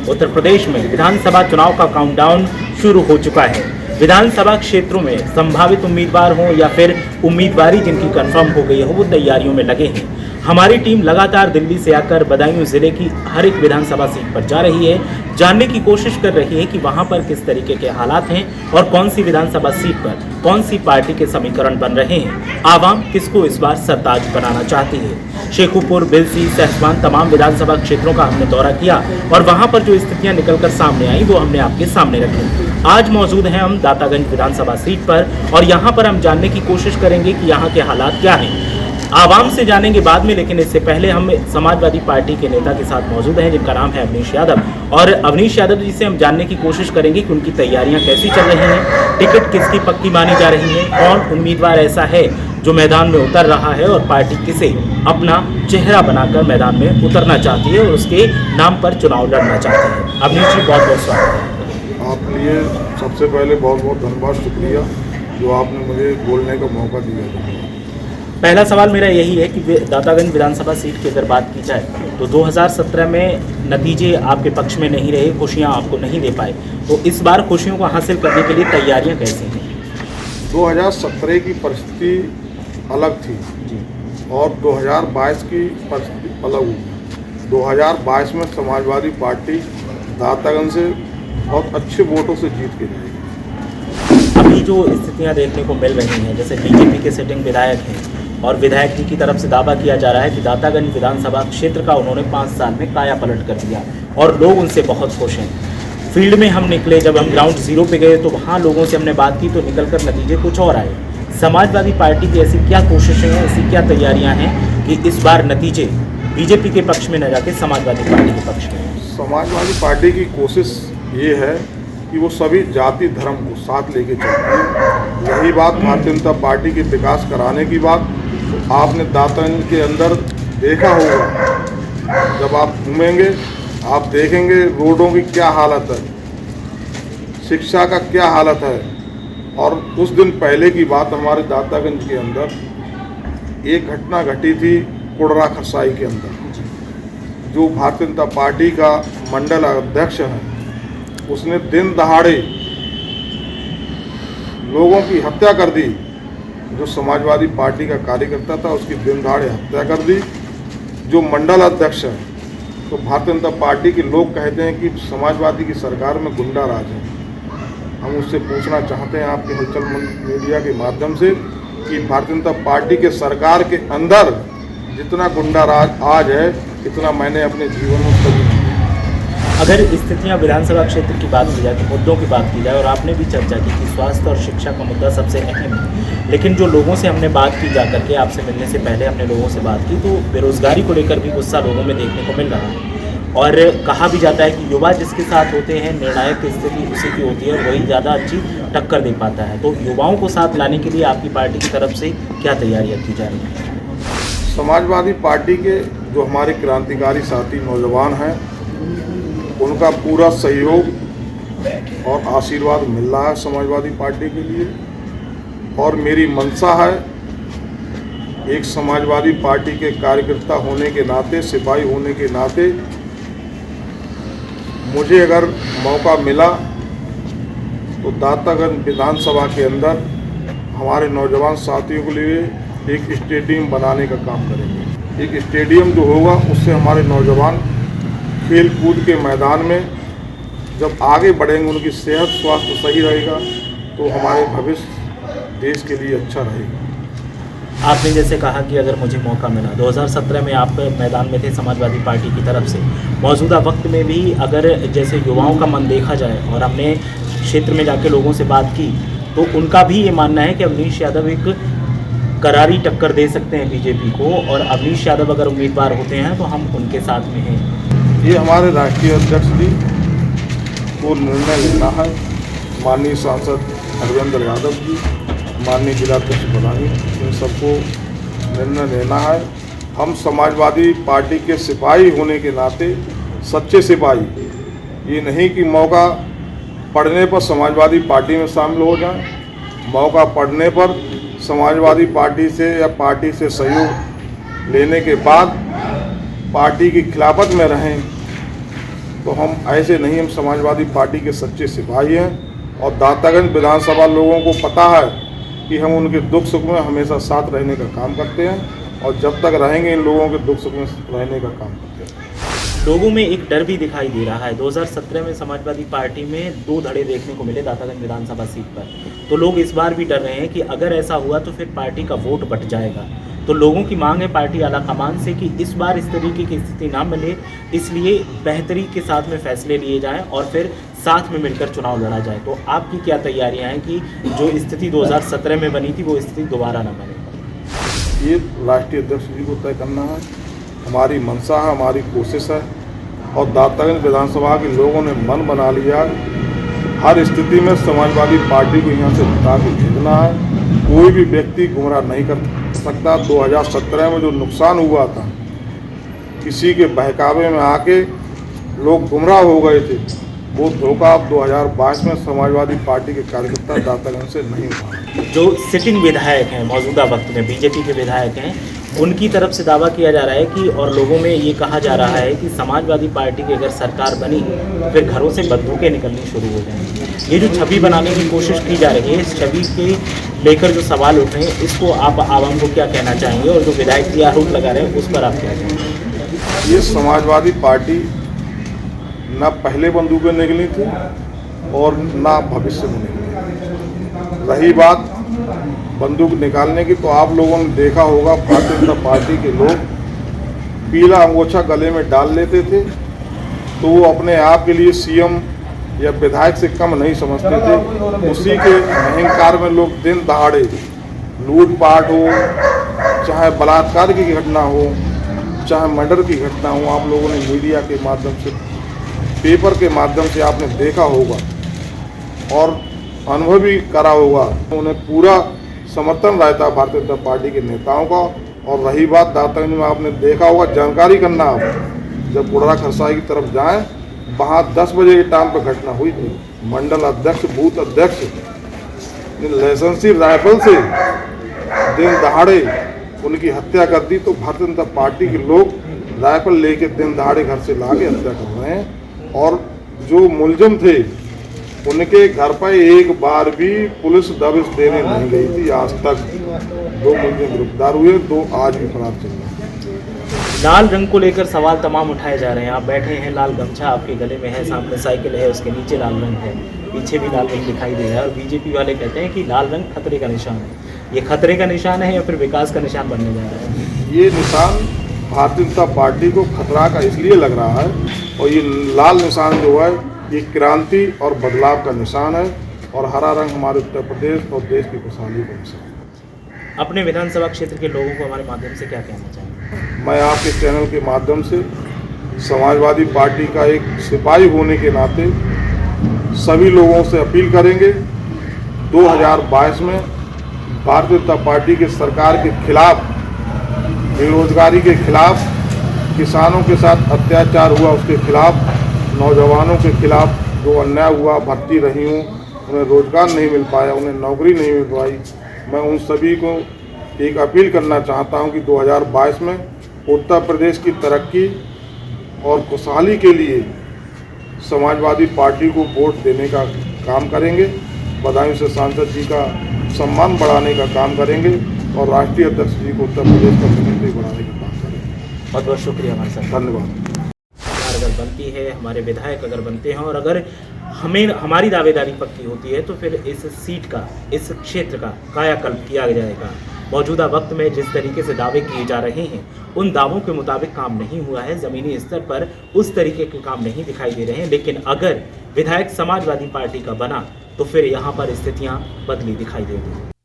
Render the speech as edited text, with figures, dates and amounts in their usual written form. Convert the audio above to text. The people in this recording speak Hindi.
उत्तर प्रदेश में विधानसभा चुनाव का काउंटडाउन शुरू हो चुका है। विधानसभा क्षेत्रों में संभावित उम्मीदवार हों या फिर उम्मीदवारी जिनकी कंफर्म हो गई हो, वो तैयारियों में लगे हैं। हमारी टीम लगातार दिल्ली से आकर बदायूं जिले की हर एक विधानसभा सीट पर जा रही है, जानने की कोशिश कर रही है कि वहां पर किस तरीके के हालात हैं और कौन सी विधानसभा सीट पर कौन सी पार्टी के समीकरण बन रहे हैं। आवाम किसको इस बार सरताज बनाना चाहती है। शेखुपुर, बिलसी, सहसवान तमाम विधानसभा क्षेत्रों का हमने दौरा किया और वहां पर जो स्थितियां निकलकर सामने आई वो हमने आपके सामने रखी। आज मौजूद हैं हम दातागंज विधानसभा सीट पर और यहाँ पर हम जानने की कोशिश करेंगे कि यहाँ के हालात क्या हैं। आवाम से जानेंगे बाद में, लेकिन इससे पहले हम समाजवादी पार्टी के नेता के साथ मौजूद हैं जिनका नाम है अवनीश यादव। और अवनीश यादव जी से हम जानने की कोशिश करेंगे कि उनकी तैयारियां कैसी चल रही हैं, टिकट किसकी पक्की मानी जा रही है, कौन उम्मीदवार ऐसा है जो मैदान में उतर रहा है और पार्टी किसे अपना चेहरा बनाकर मैदान में उतरना चाहती है और उसके नाम पर चुनाव लड़ना चाहती है। अवनीश जी, बहुत बहुत स्वागत है। आपके लिए सबसे पहले बहुत बहुत धन्यवाद, शुक्रिया जो आपने मुझे बोलने का मौका दिया। पहला सवाल मेरा यही है कि दातागंज विधानसभा सीट की अगर बात की जाए तो 2017 में नतीजे आपके पक्ष में नहीं रहे, खुशियां आपको नहीं दे पाए, तो इस बार खुशियों को हासिल करने के लिए तैयारियां कैसी हैं? 2017 की परिस्थिति अलग थी जी, और 2022 की परिस्थिति अलग हुई। 2022 में समाजवादी पार्टी दातागंज से बहुत अच्छे वोटों से जीत के जाएगी। अभी जो स्थितियां देखने को मिल रही हैं, जैसे बीजेपी के सिटिंग विधायक हैं और विधायक जी की तरफ से दावा किया जा रहा है कि दातागंज विधानसभा क्षेत्र का उन्होंने 5 साल में काया पलट कर दिया और लोग उनसे बहुत खुश हैं। फील्ड में हम निकले, जब हम ग्राउंड जीरो पे गए तो वहाँ लोगों से हमने बात की तो निकलकर नतीजे कुछ और आए। समाजवादी पार्टी की ऐसी क्या कोशिशें हैं, ऐसी क्या तैयारियाँ हैं कि इस बार नतीजे बीजेपी के पक्ष में न जाके समाजवादी पार्टी के पक्ष में? समाजवादी पार्टी की कोशिश ये है कि वो सभी जाति धर्म को साथ लेके चलती है। यही बात भारतीय जनता पार्टी के विकास कराने की बात तो आपने दातागंज के अंदर देखा होगा। जब आप घूमेंगे आप देखेंगे रोडों की क्या हालत है, शिक्षा का क्या हालत है। और कुछ दिन पहले की बात, हमारे दातागंज के अंदर एक घटना घटी थी कुड़रा खरसाई के अंदर। जो भारतीय जनता पार्टी का मंडल अध्यक्ष है उसने दिन दहाड़े लोगों की हत्या कर दी। जो समाजवादी पार्टी का कार्यकर्ता था उसकी दिन दहाड़े हत्या कर दी। जो मंडल अध्यक्ष है, तो भारतीय जनता पार्टी के लोग कहते हैं कि समाजवादी की सरकार में गुंडा राज है। हम उससे पूछना चाहते हैं आपके हलचल मीडिया के माध्यम से कि भारतीय जनता पार्टी के सरकार के अंदर जितना गुंडा राज आज है, इतना मैंने अपने जीवन में कभी नहीं। अगर स्थितियां विधानसभा क्षेत्र की बात की जाए तो मुद्दों की बात की जाए, और आपने भी चर्चा की कि स्वास्थ्य और शिक्षा का मुद्दा सबसे अहम है, लेकिन जो लोगों से हमने बात की, जा करके आपसे मिलने से पहले हमने लोगों से बात की, तो बेरोजगारी को लेकर भी गुस्सा लोगों में देखने को मिल रहा है। और कहा भी जाता है कि युवा जिसके साथ होते हैं निर्णायक स्थिति उसी की होती है और वही ज़्यादा अच्छी टक्कर दे पाता है। तो युवाओं को साथ लाने के लिए आपकी पार्टी की तरफ से क्या तैयारियाँ की जा रही हैं? समाजवादी पार्टी के जो हमारे क्रांतिकारी साथी नौजवान हैं उनका पूरा सहयोग और आशीर्वाद मिल रहा है समाजवादी पार्टी के लिए। और मेरी मंशा है, एक समाजवादी पार्टी के कार्यकर्ता होने के नाते, सिपाही होने के नाते, मुझे अगर मौका मिला तो दातागंज विधानसभा के अंदर हमारे नौजवान साथियों के लिए एक स्टेडियम बनाने का काम करेंगे। एक स्टेडियम जो होगा उससे हमारे नौजवान खेल कूद के मैदान में जब आगे बढ़ेंगे, उनकी सेहत स्वास्थ्य सही रहेगा तो हमारे भविष्य देश के लिए अच्छा रहेगा। आपने जैसे कहा कि अगर मुझे मौका मिला, 2017 में आप मैदान में थे समाजवादी पार्टी की तरफ से, मौजूदा वक्त में भी अगर जैसे युवाओं का मन देखा जाए और हमने क्षेत्र में जाके लोगों से बात की तो उनका भी ये मानना है कि अवनीश यादव एक करारी टक्कर दे सकते हैं बीजेपी को, और अवनीश यादव अगर उम्मीदवार होते हैं तो हम उनके साथ में हैं। ये हमारे राष्ट्रीय अध्यक्ष जी को निर्णय लेना है। माननीय सांसद हरविंदर यादव जी, माननीय जिलाध्यक्ष बदायूं, इन सबको निर्णय लेना है। हम समाजवादी पार्टी के सिपाही होने के नाते सच्चे सिपाही, ये नहीं कि मौका पड़ने पर समाजवादी पार्टी में शामिल हो जाएं, मौका पड़ने पर समाजवादी पार्टी से या पार्टी से सहयोग लेने के बाद पार्टी की खिलाफत में रहें। तो हम ऐसे नहीं, हम समाजवादी पार्टी के सच्चे सिपाही हैं और दातागंज विधानसभा लोगों को पता है कि हम उनके दुख सुख में हमेशा साथ रहने का काम करते हैं और जब तक रहेंगे इन लोगों के दुख सुख में रहने का काम करते हैं। लोगों में एक डर भी दिखाई दे रहा है। 2017 में समाजवादी पार्टी में 2 धड़े देखने को मिले दातागंज विधानसभा सीट पर, तो लोग इस बार भी डर रहे हैं कि अगर ऐसा हुआ तो फिर पार्टी का वोट बट जाएगा। तो लोगों की मांग है पार्टी आला कमान से कि इस बार इस तरीके की स्थिति ना मिले, इसलिए बेहतरी के साथ में फैसले लिए जाएं और फिर साथ में मिलकर चुनाव लड़ा जाए। तो आपकी क्या तैयारियां हैं कि जो स्थिति 2017 में बनी थी वो स्थिति दोबारा ना बने? ये राष्ट्रीय अध्यक्ष जी को तय करना है, हमारी मंशा है, हमारी कोशिश है और दातागंज विधानसभा के लोगों ने मन बना लिया हर स्थिति में समाजवादी पार्टी को यहाँ से जिता के भेजना है। कोई भी व्यक्ति गुमराह नहीं कर सकता। 2017 में जो नुकसान हुआ था, किसी के बहकावे में आके लोग गुमराह हो गए थे, वो धोखा अब 2022 में समाजवादी पार्टी के कार्यकर्ता दातागंज से नहीं हुआ। जो सिटिंग विधायक हैं मौजूदा वक्त में बीजेपी के विधायक हैं, उनकी तरफ से दावा किया जा रहा है कि और लोगों में ये कहा जा रहा है कि समाजवादी पार्टी की अगर सरकार बनी तो फिर घरों से बंदूकें निकलनी शुरू हो जाएंगी। ये जो छवि बनाने की कोशिश की जा रही है, इस छवि के लेकर जो सवाल उठ रहे हैं, इसको आप आवाम को क्या कहना चाहेंगे? और जो विधायक जी आरोप लगा रहे हैं उस पर आप क्या कहेंगे? ये समाजवादी पार्टी ना पहले बंदूकें निकली थी और ना भविष्य में निकली। रही बात बंदूक निकालने की, तो आप लोगों ने देखा होगा भारतीय जनता पार्टी के लोग पीला अंगोछा गले में डाल लेते थे तो वो अपने आप के लिए सीएम या विधायक से कम नहीं समझते थे। उसी के अहंकार में लोग दिन दहाड़े लूटपाट हो, चाहे बलात्कार की घटना हो, चाहे मर्डर की घटना हो, आप लोगों ने मीडिया के माध्यम से, पेपर के माध्यम से आपने देखा होगा और अनुभव भी करा होगा। उन्हें पूरा समर्थन रहता है भारतीय जनता पार्टी के नेताओं का। और रही बात दातागंज में, आपने देखा होगा, जानकारी करना आप जब बुढ़रा खरसाई की तरफ जाएं, वहाँ 10 बजे के टाइम पर घटना हुई थी। मंडल अध्यक्ष, बूथ अध्यक्ष लाइसेंसी राइफल से दिन दहाड़े उनकी हत्या कर दी। तो भारतीय जनता पार्टी के लोग राइफल लेके दिन दहाड़े घर से ला के हत्या कर रहे हैं और जो मुलजिम थे उनके घर पर एक बार भी पुलिस दबिश देने नहीं गई थी। आज तक 2 मुलजिम गिरफ्तार हुए, 2 आज भी फरार चल रहे हैं। लाल रंग को लेकर सवाल तमाम उठाए जा रहे हैं। आप बैठे हैं, लाल गमछा आपके गले में है, सामने साइकिल है, उसके नीचे लाल रंग है, पीछे भी लाल रंग दिखाई दे रहा है और बीजेपी वाले कहते हैं कि लाल रंग खतरे का निशान है। ये खतरे का निशान है या फिर विकास का निशान बनने जा रहा है? ये निशान भारतीय जनता पार्टी को खतरा का इसलिए लग रहा है और ये लाल निशान जो है ये क्रांति और बदलाव का निशान है और हरा रंग हमारे उत्तर प्रदेश और देश की खुशहाली का निशान है। अपने विधानसभा क्षेत्र के लोगों को हमारे माध्यम से क्या कहना चाहेंगे? मैं आपके चैनल के माध्यम से समाजवादी पार्टी का एक सिपाही होने के नाते सभी लोगों से अपील करेंगे, 2022 में भारतीय जनता पार्टी की सरकार के खिलाफ, बेरोजगारी के खिलाफ, किसानों के साथ अत्याचार हुआ उसके खिलाफ, नौजवानों के खिलाफ जो अन्याय हुआ, भर्ती रही हूँ, उन्हें रोजगार नहीं मिल पाया, उन्हें नौकरी नहीं मिल पाई, मैं उन सभी को एक अपील करना चाहता हूँ कि 2022 में उत्तर प्रदेश की तरक्की और खुशहाली के लिए समाजवादी पार्टी को वोट देने का काम करेंगे, बदायूं से सांसद जी का सम्मान बढ़ाने का काम करेंगे और राष्ट्रीय अध्यक्ष जी को उत्तर प्रदेश का मुख्यमंत्री बनाने का काम करेंगे। बहुत बहुत शुक्रिया हमारे साथ। धन्यवाद। अगर बनती है, हमारे विधायक अगर बनते हैं और अगर हमारी दावेदारी पक्की होती है तो फिर इस सीट का, इस क्षेत्र का कायाकल्प किया जाएगा। मौजूदा वक्त में जिस तरीके से दावे किए जा रहे हैं उन दावों के मुताबिक काम नहीं हुआ है, ज़मीनी स्तर पर उस तरीके के काम नहीं दिखाई दे रहे हैं। लेकिन अगर विधायक समाजवादी पार्टी का बना तो फिर यहाँ पर स्थितियाँ बदली दिखाई देंगी।